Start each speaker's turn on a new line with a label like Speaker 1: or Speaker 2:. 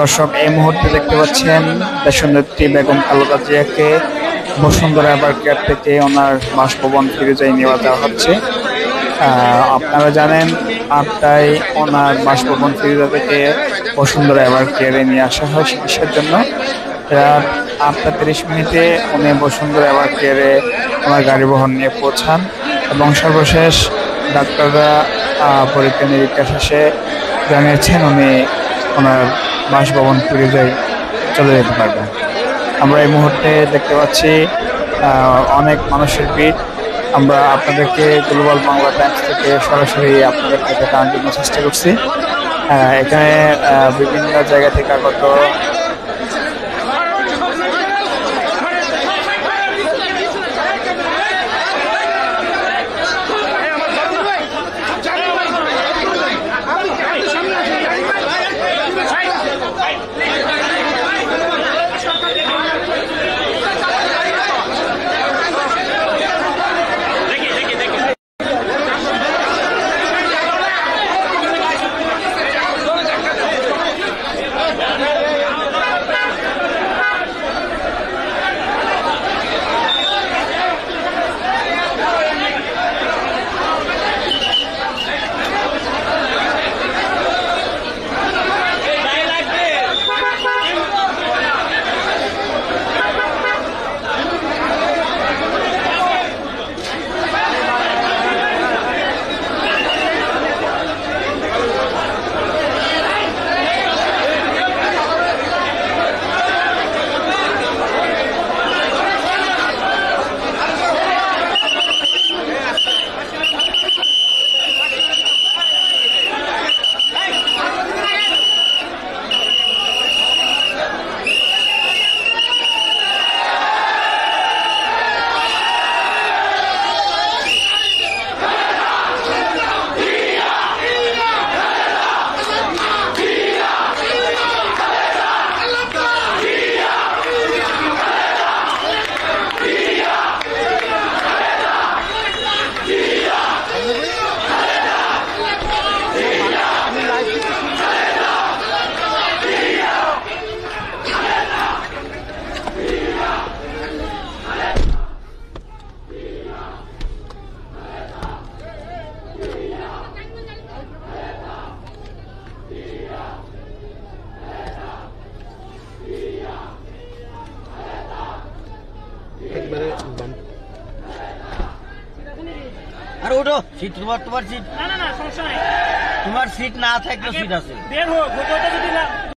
Speaker 1: দর্শক এই মুহূর্তে দেখতে পাচ্ছেন দেশনেত্রী বেগম খালেদা জিয়াকে বসুন্ধরা এভার কেয়ার থেকে ওনার বাসভবন ফিরোজায় নেওয়া দেওয়া হচ্ছে। আপনারা জানেন 8টায় ওনার বাসভবন ফিরোজা থেকে বসুন্ধরা এভার কেয়ারে নিয়ে আসা হয় চিকিৎসার জন্য। রাত 8টা 30 মিনিটে উনি বসুন্ধরা এভার কেয়ারে ওনার গাড়ি বহন নিয়ে পৌঁছান এবং সর্বশেষ ডাক্তাররা পরীক্ষা নিরীক্ষা শেষে জানিয়েছেন উনি ওনার বাসভবন ফিরোজায় চলে যেতে পারবেন। আমরা এই মুহূর্তে দেখতে পাচ্ছি অনেক মানুষের ভিড়। আমরা আপনাদেরকে গ্লোবাল বাংলা টাইমস থেকে সরাসরি আপনাদের কাছে জানার জন্য চেষ্টা করছি। এখানে বিভিন্ন জায়গা থেকে আগত
Speaker 2: আরে ওঠো সিট তোমার সিট না সমস্যা নাই তোমার সিট না থাকলেও সিট আছে বের হোক যদি না